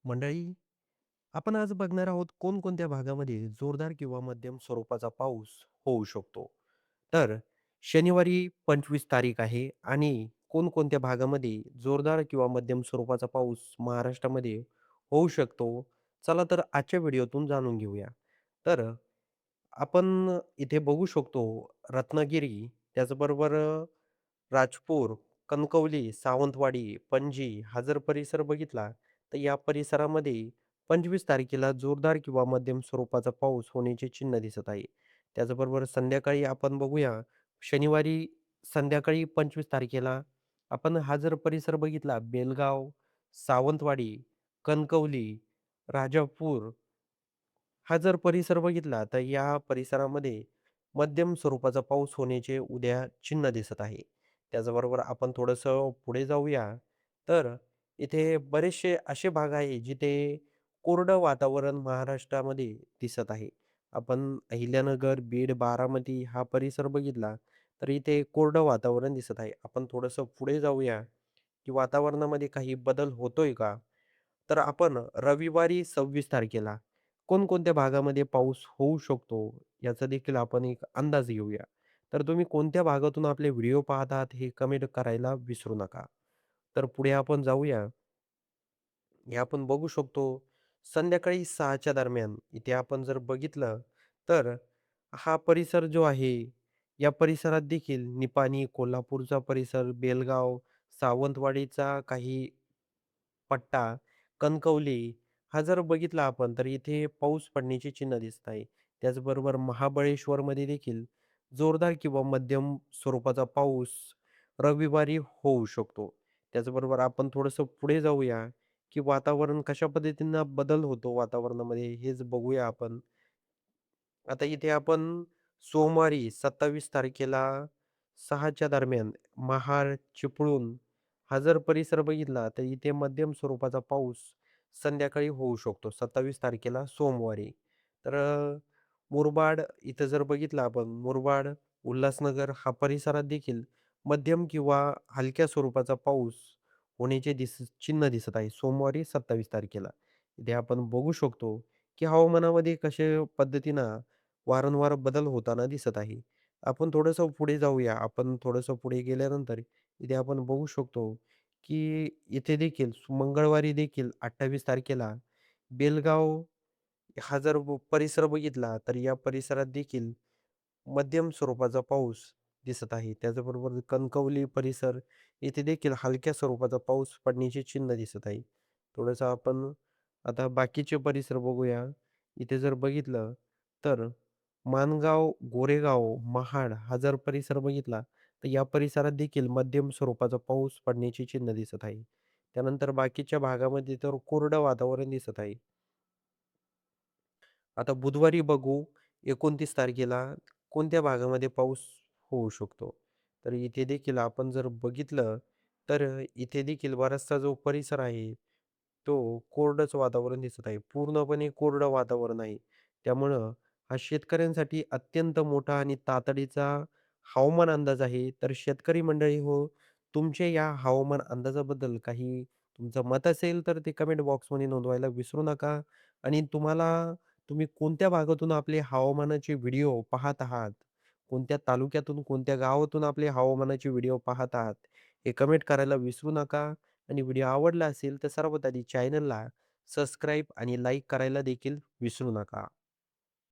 मंडळी, आपण आज बघणार आहोत कोणकोणत्या भागामध्ये जोरदार किंवा मध्यम स्वरूपाचा पाऊस होऊ शकतो. तर शनिवारी 25 तारीख आहे आणि कोणकोणत्या भागामध्ये जोरदार किंवा मध्यम स्वरूपाचा पाऊस महाराष्ट्रामध्ये होऊ शकतो. चला तर आजच्या व्हिडिओतून जाणून घेऊया. तर आपण इथे बघू शकतो रत्नागिरी, त्याचबरोबर राजपूर, कणकवली, सावंतवाडी, पणजी हा जर परिसर बघितला, तर या परिसरामध्ये 25 तारखेला जोरदार किंवा मध्यम स्वरूपाचा पाऊस होण्याचे चिन्ह दिसत आहे. त्याचबरोबर संध्याकाळी आपण बघूया, शनिवारी संध्याकाळी 25 तारखेला आपण हा जर परिसर बघितला, बेलगाव, सावंतवाडी, कणकवली, राजापूर हा जर परिसर बघितला, तर या परिसरामध्ये मध्यम स्वरूपाचा पाऊस होण्याचे उद्या चिन्ह दिसत आहे. त्याचबरोबर आपण थोडंसं पुढे जाऊया, तर इथे बरेचसे असे भाग आहे, जिथे कोरडं वातावरण महाराष्ट्रामध्ये दिसत आहे. आपण अहिल्यानगर, बीड, बारामती हा परिसर बघितला, तर इथे कोरडं वातावरण दिसत आहे. आपण थोडंसं पुढे जाऊया, की वातावरणामध्ये काही बदल होतोय का? तर आपण रविवारी 26 तारखेला कोणकोणत्या भागामध्ये पाऊस होऊ शकतो, याचा देखील आपण एक अंदाज घेऊया. तर तुम्ही कोणत्या भागातून आपले व्हिडिओ पाहत आहात, हे कमेंट करायला विसरू नका. तर पुढे आपण जाऊया. हे आपण बघू शकतो संध्याकाळी 6च्या दरम्यान इथे आपण जर बघितलं, तर हा परिसर जो आहे, या परिसरात देखील निपाणी, कोल्हापूरचा परिसर, बेलगाव, सावंतवाडीचा काही पट्टा, कणकवली हा जर बघितला आपण, तर इथे पाऊस पडण्याची चिन्ह दिसत आहे. त्याचबरोबर महाबळेश्वरमध्ये देखील जोरदार किंवा मध्यम स्वरूपाचा पाऊस रविवारी होऊ शकतो. त्याचबरोबर आपण थोडंसं पुढे जाऊया, की वातावरण कशा पद्धतीनं बदल होतो वातावरणामध्ये हेच बघूया आपण. आता इथे आपण सोमवारी 27 तारखेला 6च्या दरम्यान महाड, चिपळूण हा जर परिसर बघितला, तर इथे मध्यम स्वरूपाचा पाऊस संध्याकाळी होऊ शकतो 27 तारखेला सोमवारी. तर मुरबाड इथं जर बघितलं आपण मुरबाड, उल्हासनगर हा परिसरात देखील मध्यम किंवा हलक्या स्वरूपाचा पाऊस होण्याचे चिन्ह दिसत आहे सोमवारी 27 तारखेला. इथे आपण बघू शकतो, की हवामानामध्ये कशा पद्धतीनं वारंवार बदल होताना दिसत आहे. आपण थोडंसं पुढे जाऊया. आपण थोडंसं पुढे गेल्यानंतर इथे आपण बघू शकतो, की इथे देखील मंगळवारी देखील 28 तारखेला बेलगाव हा जर परिसर बघितला, तर या परिसरात देखील मध्यम स्वरूपाचा पाऊस दिसत आहे. त्याचबरोबर कणकवली परिसर येथे देखील हलक्या स्वरूपाचा पाऊस पडण्याचे चिन्ह दिसत आहे. थोडंसं आपण आता बाकीचे परिसर बघूया. इथे जर बघितलं, तर माणगाव, गोरेगाव, महाड हा जर परिसर बघितला, तर या परिसरात देखील मध्यम स्वरूपाचा पाऊस पडण्याची चिन्ह दिसत आहे. त्यानंतर बाकीच्या भागामध्ये तर कोरडं वातावरण दिसत आहे. आता बुधवारी बघू 29 तारखेला कोणत्या भागामध्ये पाऊस होऊ शकतो. तर इथे देखील आपण जर बघितलं, तर इथे देखील बराचसा जो परिसर आहे, तो कोरडंच वातावरण दिसत आहे. पूर्णपणे कोरडं वातावरण आहे. त्यामुळं हा शेतकऱ्यांसाठी अत्यंत मोठा आणि तातडीचा हवामान अंदाज आहे. तर शेतकरी मंडळी हो, तुमच्या या हवामान अंदाजाबद्दल काही तुमचं मत असेल, तर ते कमेंट बॉक्समध्ये नोंदवायला विसरू नका. आणि तुम्ही कोणत्या भागातून आपले हवामानाचे व्हिडिओ पाहत आहात? कोणत्या तालुक्यातून, कोणत्या गावातून आपले हवामानाचे व्हिडिओ पाहत आहात? हे कमेंट करायला विसरू नका. आणि व्हिडिओ आवडला असेल तर सर्वात आधी चॅनलला सबस्क्राईब आणि लाईक करायला देखील विसरू नका.